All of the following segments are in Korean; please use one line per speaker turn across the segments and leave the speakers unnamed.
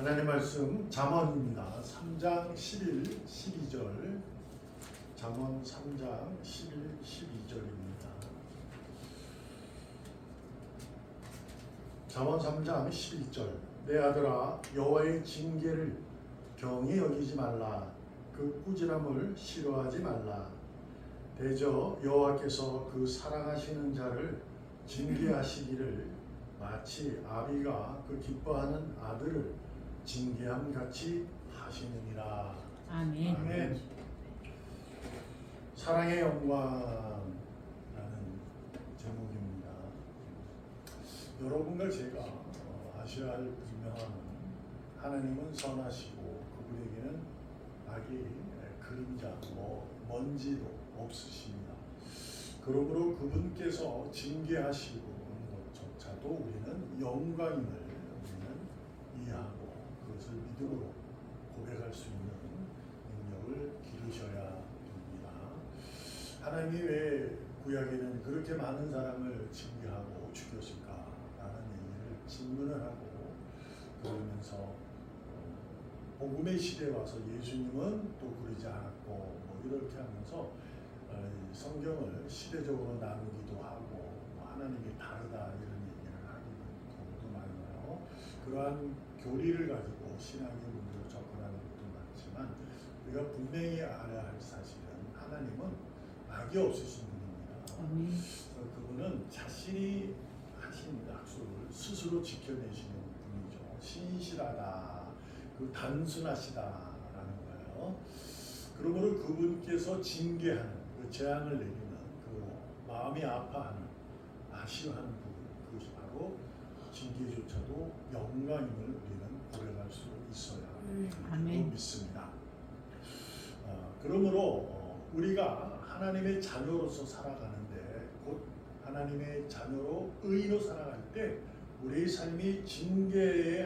하나님 말씀 잠언입니다. 3장 11, 12절. 잠언 3장 11, 12절입니다. 잠언 3장 11절. 내 아들아, 여호와의 징계를 경히 여기지 말라. 그 꾸지람을 싫어하지 말라. 대저 여호와께서 그 사랑하시는 자를 징계하시기를 마치 아비가 그 기뻐하는 아들을 징계함 같이 하시느니라.
아멘.
아멘. 사랑의 영광이라는 제목입니다. 여러분과 제가 아셔야 할 분명한 하나님은 선하시고 그분에게는 악의 그림자, 먼지도 없으십니다. 그러므로 그분께서 징계하시고 것조차도 우리는 영광임을 우리는 이해하고 그것을 믿음으로 고백할 수 있는 능력을 기르셔야 됩니다. 하나님이 왜 구약에는 그렇게 많은 사람을 징계하고 죽였을까라는 얘기를 질문을 하고 그러면서 복음의 시대에 와서 예수님은 또 그러지 않았고 이렇게 하면서 성경을 시대적으로 나누기도 하고 하나님이 다르다 이런 얘기를 하기도 경우도 많아요. 그러한 교리를 가지고 신앙의 문제로 접근하는 것도 많지만 우리가 분명히 알아야 할 사실은 하나님은 악이 없으신 분입니다. 그분은 자신이 하신 약속을 스스로 지켜내시는 분이죠. 신실하다, 그 단순하시다라는 거예요. 그러므로 그분께서 징계하는, 그 재앙을 내리는, 그 마음이 아파하는, 아쉬워하는 부분, 그것이 바로 징계조차도 영광임을 우리는 고백할 수 있어야
아멘.
믿습니다. 그러므로 우리가 하나님의 자녀로서 살아가는데 곧 하나님의 자녀로 의로 살아갈 때 우리의 삶이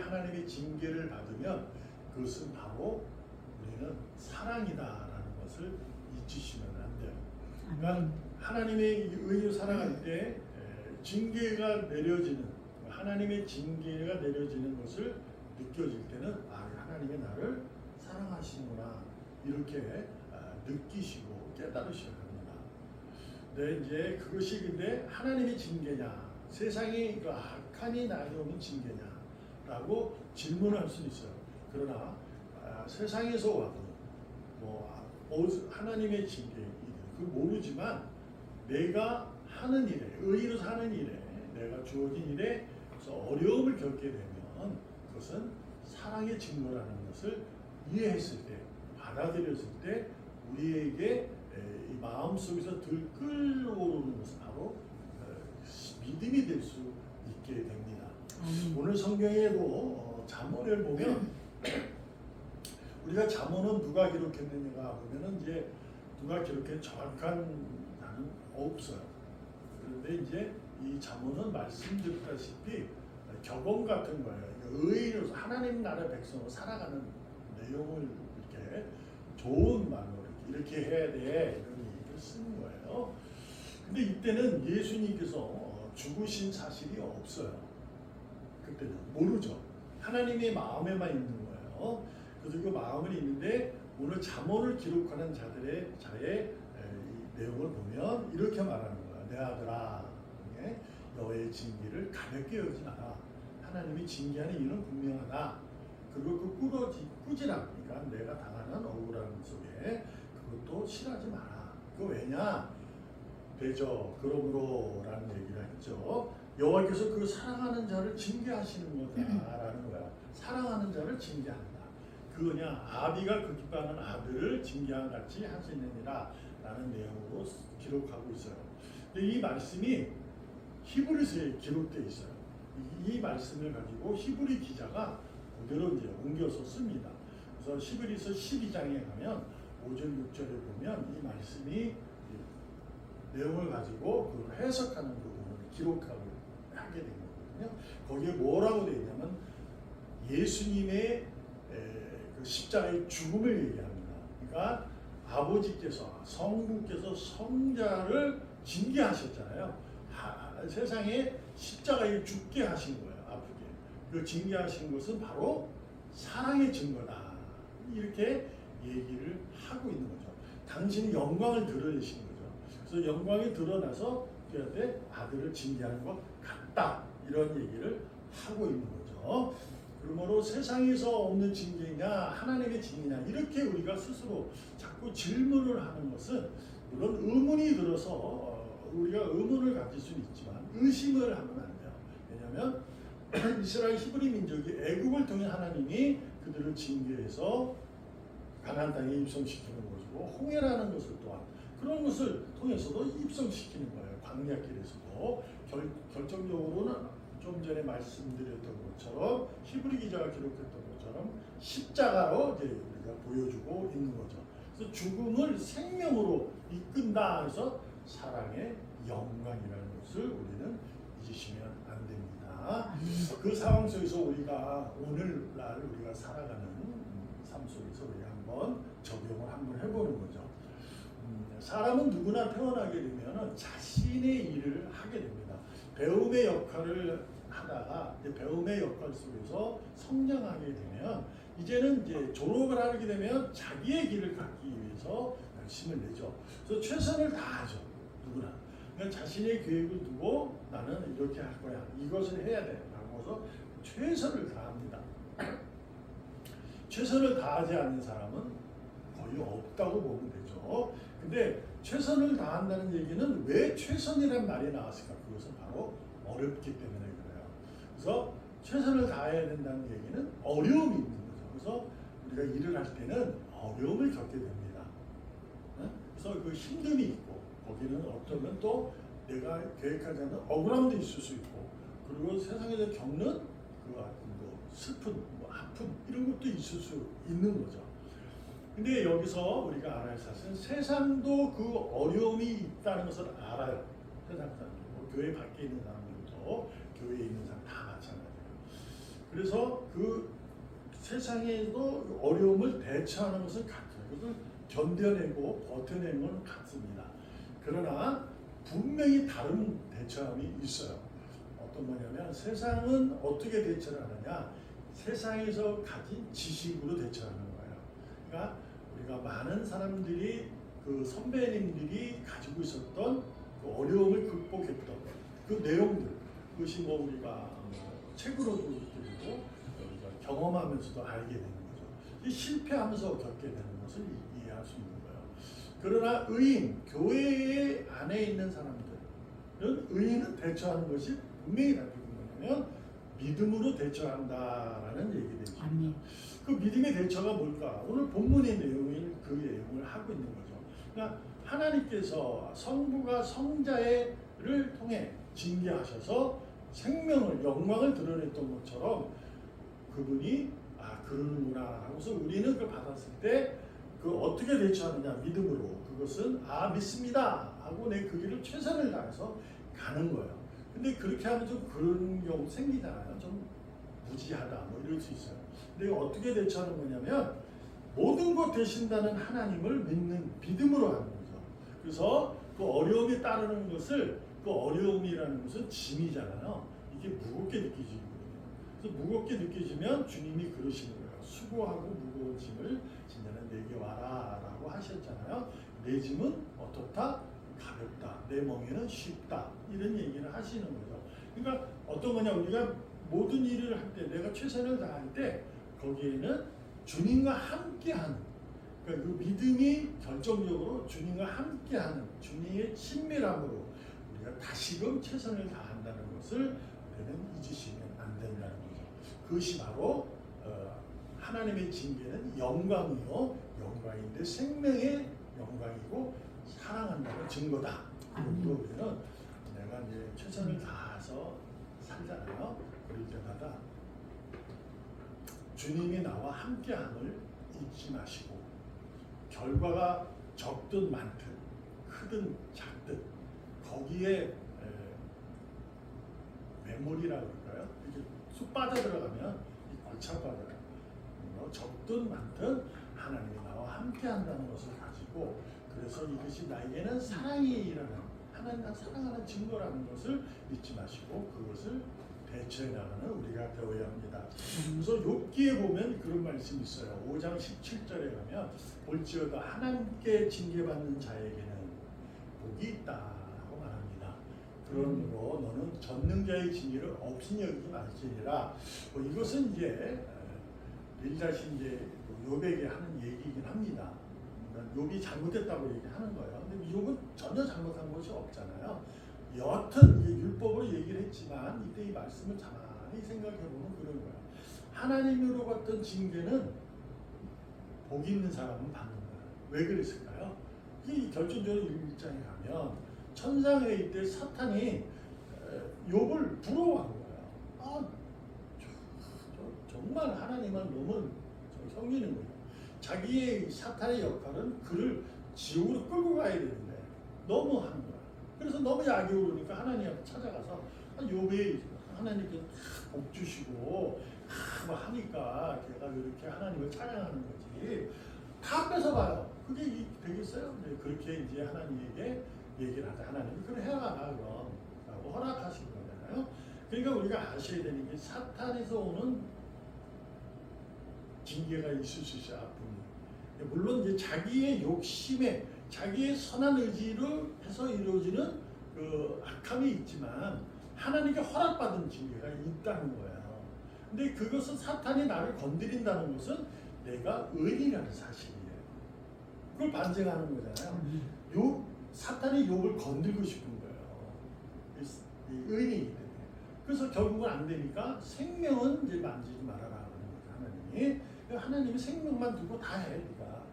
하나님의 징계를 받으면 그것은 바로 우리는 사랑이다라는 것을 잊으시면 안 돼요. 그러니까 하나님의 의로 살아갈 때 징계가 내려지는, 하나님의 징계가 내려지는 것을 느껴질 때는 하나님이 나를 사랑하시는구나 이렇게 느끼시고 깨달으셔야 합니다. 네, 이제 그것이 근데 하나님의 징계냐, 세상이 그 악한이 나에게 오는 징계냐라고 질문할 수 있어요. 그러나 세상에서 와도 하나님의 징계 그 모르지만 내가 하는 일에, 의로 사는 일에, 내가 주어진 일에 어려움을 겪게 되면 그것은 사랑의 증거라는 것을 이해했을 때, 받아들였을 때 우리에게 이 마음속에서 들끓어오르는 것은 바로 믿음이 될 수 있게 됩니다. 오늘 성경에도 잠언을 보면 우리가 잠언은 누가 기록했느냐가 보면은 이제 누가 기록한 정확한 단은 없어요. 그런데 이제 이 잠언은 말씀드렸다시피 격언 같은 거예요. 의로 하나님 나라 백성으로 살아가는 내용을 이렇게 좋은 말로 이렇게 해야 돼 이런 얘기를 쓰는 거예요. 근데 이때는 예수님께서 죽으신 사실이 없어요. 그때는 모르죠. 하나님의 마음에만 있는 거예요. 그래서 그 마음은 있는데 오늘 잠언을 기록하는 자의 이 내용을 보면 이렇게 말하는 거야. 내 아들아, 너의 징계를 가볍게 여기지 마라. 하나님이 징계하는 이유는 분명하다. 그리고 그 꾸지람, 그러니까 내가 당하는 억울함 속에 그것도 싫어하지 마라. 그거 왜냐? 대저 그러므로라는 얘기를 했죠. 여호와께서 그 사랑하는 자를 징계하시는 거다라는 거야. 사랑하는 자를 징계한다. 그거냐? 아비가 그 기뻐하는 아들을 징계함 같이 하시느니라 라는 내용으로 기록하고 있어요. 근데 이 말씀이 히브리서에 기록되어 있어요. 이 말씀을 가지고 히브리 기자가 그대로 이제 옮겨서 씁니다. 그래서 히브리서 12장에 가면 5절 6절에 보면 이 말씀이 내용을 가지고 그 해석하는 부분을 기록하고 하게 된 거거든요. 거기에 뭐라고 되어 있냐면 예수님의 그 십자가의 죽음을 얘기합니다. 그러니까 아버지께서 성부께서 성자를 징계하셨잖아요. 세상에 십자가에 죽게 하신 거예요. 아프게. 그 징계하신 것은 바로 사랑의 증거다. 이렇게 얘기를 하고 있는 거죠. 당신이 영광을 드러내신 거죠. 그래서 영광이 드러나서 그한테 아들을 징계하는 것 같다. 이런 얘기를 하고 있는 거죠. 그러므로 세상에서 없는 징계냐 하나님의 징계냐 이렇게 우리가 스스로 자꾸 질문을 하는 것은 물론 의문이 들어서 우리가 의문을 가질 수는 있지만 의심을 하면 안 돼요. 왜냐하면 이스라엘 히브리 민족이 애국을 통해 하나님이 그들을 징계해서 가나안 땅에 입성시키는 것이고 홍해라는 것을 또한 그런 것을 통해서도 입성시키는 거예요. 광야길에서도 결정적으로는 좀 전에 말씀드렸던 것처럼 히브리 기자가 기록했던 것처럼 십자가로 이제 우리가 보여주고 있는 거죠. 그래서 죽음을 생명으로 이끈다 해서 사랑의 영광이라는 것을 우리는 잊으시면 안 됩니다. 그 상황 속에서 우리가 오늘날 우리가 살아가는 삶 속에서 우리가 한번 적용을 한번 해보는 거죠. 사람은 누구나 태어나게 되면 자신의 일을 하게 됩니다. 배움의 역할을 하다가 배움의 역할 속에서 성장하게 되면 이제는 이제 졸업을 하게 되면 자기의 길을 갖기 위해서 열심을 내죠. 그래서 최선을 다하죠. 누구나. 그러니까 자신의 계획을 두고 나는 이렇게 할 거야. 이것을 해야 돼. 라고 해서 최선을 다합니다. 최선을 다하지 않는 사람은 거의 없다고 보면 되죠. 근데 최선을 다한다는 얘기는 왜 최선이라는 말이 나왔을까? 그것은 바로 어렵기 때문에 그래요. 그래서 최선을 다해야 된다는 얘기는 어려움이 있는 거죠. 그래서 우리가 일을 할 때는 어려움을 겪게 됩니다. 그래서 그 힘듦이 있고 거기는 어쩌면 또 내가 계획하지 않는 억울함도 있을 수 있고 그리고 세상에서 겪는 그 슬픈, 아픔 이런 것도 있을 수 있는 거죠. 근데 여기서 우리가 알아야 할 사실은 세상도 그 어려움이 있다는 것을 알아요. 세상 사람들, 교회 밖에 있는 사람들도 교회에 있는 사람 다 마찬가지예요. 그래서 그 세상에도 어려움을 대처하는 것은 같아요. 그것을 견뎌내고 버텨내는 건 같습니다. 그러나 분명히 다른 대처함이 있어요. 어떤 거냐면 세상은 어떻게 대처를 하느냐? 세상에서 가진 지식으로 대처하는 거예요. 그러니까 우리가 많은 사람들이 그 선배님들이 가지고 있었던 그 어려움을 극복했던 그 내용들 그것이 뭐 우리가 책으로도 들리고 우리가 경험하면서도 알게 되는 거죠. 실패하면서 겪게 되는 것을 이해할 수 있는 거예요. 그러나 의인, 교회 안에 있는 사람들은 의인은 대처하는 것이 분명히 다르게 뭐냐면 믿음으로 대처한다라는 얘기들이죠. 그 믿음의 대처가 뭘까? 오늘 본문의 내용을 그 내용을 하고 있는 거죠. 그러니까 하나님께서 성부가 성자를 통해 징계하셔서 생명을 영광을 드러냈던 것처럼 그분이 그러는구나 하고서 우리는 그걸 받았을 때 그 어떻게 대처하느냐 믿음으로 그것은 믿습니다 하고 내 그 길을 최선을 다해서 가는 거예요. 근데 그렇게 하면 좀 그런 경우 생기잖아요. 좀 무지하다 뭐 이럴 수 있어요. 근데 어떻게 대처하는 거냐면 모든 것 되신다는 하나님을 믿는 믿음으로 하는 거죠. 그래서 그 어려움이 따르는 것을 그 어려움이라는 것은 짐이잖아요. 이게 무겁게 느껴지거든요. 그래서 무겁게 느껴지면 주님이 그러시는 거예요. 수고하고 무거운 짐을 진짜는 내게 와라 라고 하셨잖아요. 내 짐은 어떻다? 가볍다. 내 멍에는 쉽다. 이런 얘기를 하시는 거죠. 그러니까 어떤 거냐 우리가 모든 일을 할 때 내가 최선을 다할 때 거기에는 주님과 함께하는 그러니까 그 믿음이 결정적으로 주님과 함께하는 주님의 친밀함으로 우리가 다시금 최선을 다한다는 것을 우리는 잊으시면 안 된다는 거죠. 그것이 바로 하나님의 징계는 영광이요 영광인데 생명의 영광이고 사랑한다는 증거다. 그리고 우리는 내가 이제 최선을 다해서 살잖아요. 그럴 때마다 주님이 나와 함께함을 잊지 마시고 결과가 적든 많든 크든 작든 거기에 메모리라 그럴까요? 이렇게 쑥 빠져들어가면 골차 빠져요. 적든 많든 하나님이 나와 함께한다는 것을 가지고 그래서 이것이 나에게는 사랑이라는 하나님과 사랑하는 증거라는 것을 잊지 마시고 그것을 대처해 나가는 우리가 되어야 합니다. 그래서 욥기에 보면 그런 말씀이 있어요. 5장 17절에 가면 볼지어다 하나님께 징계받는 자에게는 복이 있다고 말합니다. 그러므로 너는 전능자의 징계를 없이 여기지 말지니라. 이것은 이제 빌닷이 이제 욥에게 하는 얘기이긴 합니다. 욥이 잘못했다고 얘기하는 거예요. 근데 욥은 전혀 잘못한 것이 없잖아요. 여하튼 이게 율법으로 얘기를 했지만 이때 이 말씀을 가만히 생각해 보면 그런 거예요. 하나님으로 받던 징계는 복 있는 사람은 받는 거예요. 왜 그랬을까요? 이 결정적으로 1장에 가면 천상회의 때 사탄이 욥을 부러워한 거예요. 정말 하나님은 너무 섬기는 거예요. 자기의 사탄의 역할은 그를 지옥으로 끌고 가야 되는데 너무 하는 거야. 그래서 너무 약이 오르니까 하나님 앞에 찾아가서 욥이 하나님께 복 주시고 막 하니까 걔가 이렇게 하나님을 찬양하는 거지. 다 뺏어봐요. 그게 되겠어요? 네, 그렇게 이제 하나님에게 얘기를 하자. 하나님이 그래 해라 그럼 라고 허락하신 거잖아요. 그러니까 우리가 아셔야 되는 게 사탄에서 오는 징계가 있을 수 있어요. 아픔이. 물론 이제 자기의 욕심에 자기의 선한 의지로 해서 이루어지는 그 악함이 있지만 하나님께 허락받은 징계가 있다는 거예요. 근데 그것은 사탄이 나를 건드린다는 것은 내가 의인이라는 사실이에요. 그걸 반증하는 거잖아요. 사탄이 욥을 건들고 싶은 거예요. 이 의인이기 때문에. 그래서 결국은 안 되니까 생명은 이제 만지지 말아라 그러는 거예요. 하나님이 생명만 두고 다 해. 네가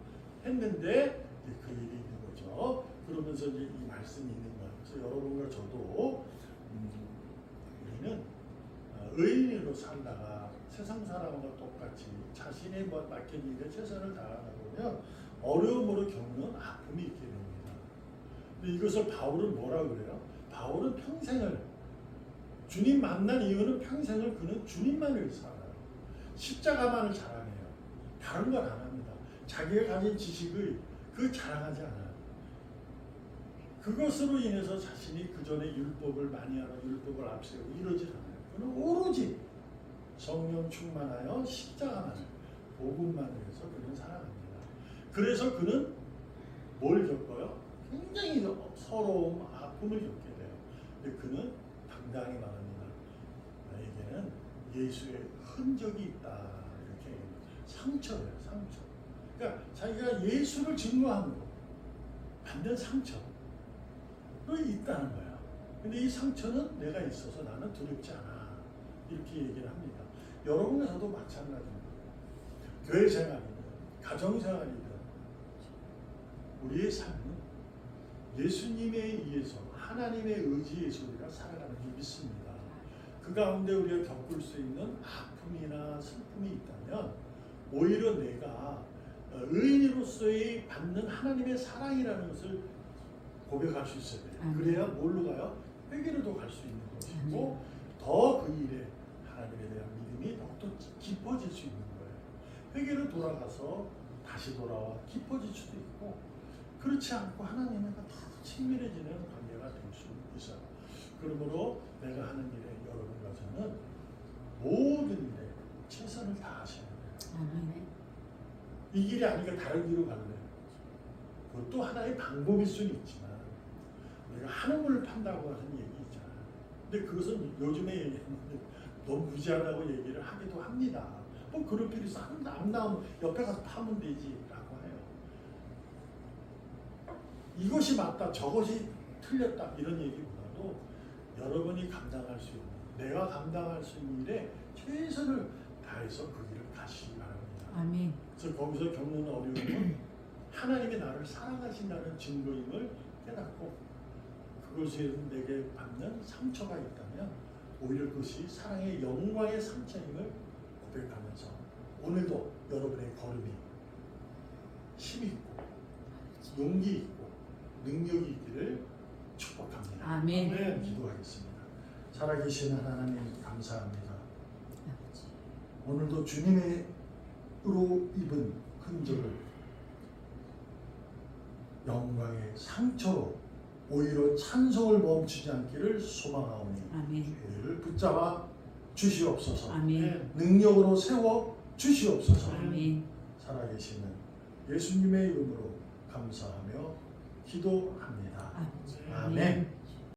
했는데 이제 그 일이 있는 거죠. 그러면서 이제 이 말씀이 있는 거예요. 그래서 여러분과 저도 우리는 의인으로 살다가 세상 사람과 똑같이 자신의 맡겨진 일에 최선을 다하다 보면 어려움으로 겪는 아픔이 있게 됩니다. 근데 이것을 바울은 뭐라고 그래요? 바울은 평생을 주님 만난 이유는 평생을 그는 주님만을 살아요. 십자가만을 자랑해요. 다른 걸 안 합니다. 자기가 가진 지식을 그 자랑하지 않아요. 그것으로 인해서 자신이 그 전에 율법을 많이 하라 율법을 앞세우고 이러지 않아요. 그는 오로지 성령 충만하여 십자가만을 복음만을 해서 그는 살아갑니다. 그래서 그는 뭘 겪어요? 굉장히 서러움, 아픔을 겪게 돼요. 근데 그는 당당히 말합니다. 나에게는 예수의 흔적이 있다. 이렇게 상처예요, 상처. 그러니까 자기가 예수를 증거함으로 받는 상처가 있다는 거예요. 근데 이 상처는 내가 있어서 나는 두렵지 않아. 이렇게 얘기를 합니다. 여러분에서도 마찬가지입니다. 교회 생활이든 가정 생활이든 우리의 삶은 예수님에 의해서 하나님의 의지에서 우리가 살아가는 줄 믿습니다. 그 가운데 우리가 겪을 수 있는 아픔이나 슬픔이 있다면 오히려 내가 의인으로서의 받는 하나님의 사랑이라는 것을 고백할 수 있어야 돼요. 그래야 뭘로 가요? 회개로도 갈 수 있는 것이고 더 그 일에 하나님에 대한 믿음이 더욱더 깊어질 수 있는 거예요. 회개로 돌아가서 다시 돌아와 깊어질 수도 있고 그렇지 않고 하나님과 더 친밀해지는 관계가 될 수 있어요. 그러므로 내가 하는 일에 여러분과 저는 모든 일에 최선을 다하셔야 돼요. 이 길이 아니니까 다른 길로 갈래. 그것도 하나의 방법일 수는 있지만 우리가 하늘을 판다고 하는 얘기 있잖아요. 근데 그것은 요즘에 너무 무지하다고 얘기를 하기도 합니다. 뭐 그럴 필요 있어. 안 나오면 옆에 가서 파면 되지라고 해요. 이것이 맞다, 저것이 틀렸다 이런 얘기보다도 여러분이 감당할 수 있는, 내가 감당할 수 있는 일에 최선을 다해서 그 길을 가시기 바랍니다.
아멘.
그래서 거기서 겪는 어려움은 하나님이 나를 사랑하신다는 증거임을 깨닫고 그것에 내게 받는 상처가 있다면 오히려 그것이 사랑의 영광의 상처임을 고백하면서 오늘도 여러분의 걸음이 힘이 있고 용기 있고 능력이 있기를 축복합니다.
아멘.
네, 기도하겠습니다. 살아계신 하나님 감사합니다. 오늘도 주님의 으로 입은 흔적을 영광의 상처로 오히려 찬송을 멈추지 않기를 소망하오니
아멘.
우리를 붙잡아 주시옵소서.
아멘.
능력으로 세워 주시옵소서.
아멘.
살아계시는 예수님의 이름으로 감사하며 기도합니다.
아멘.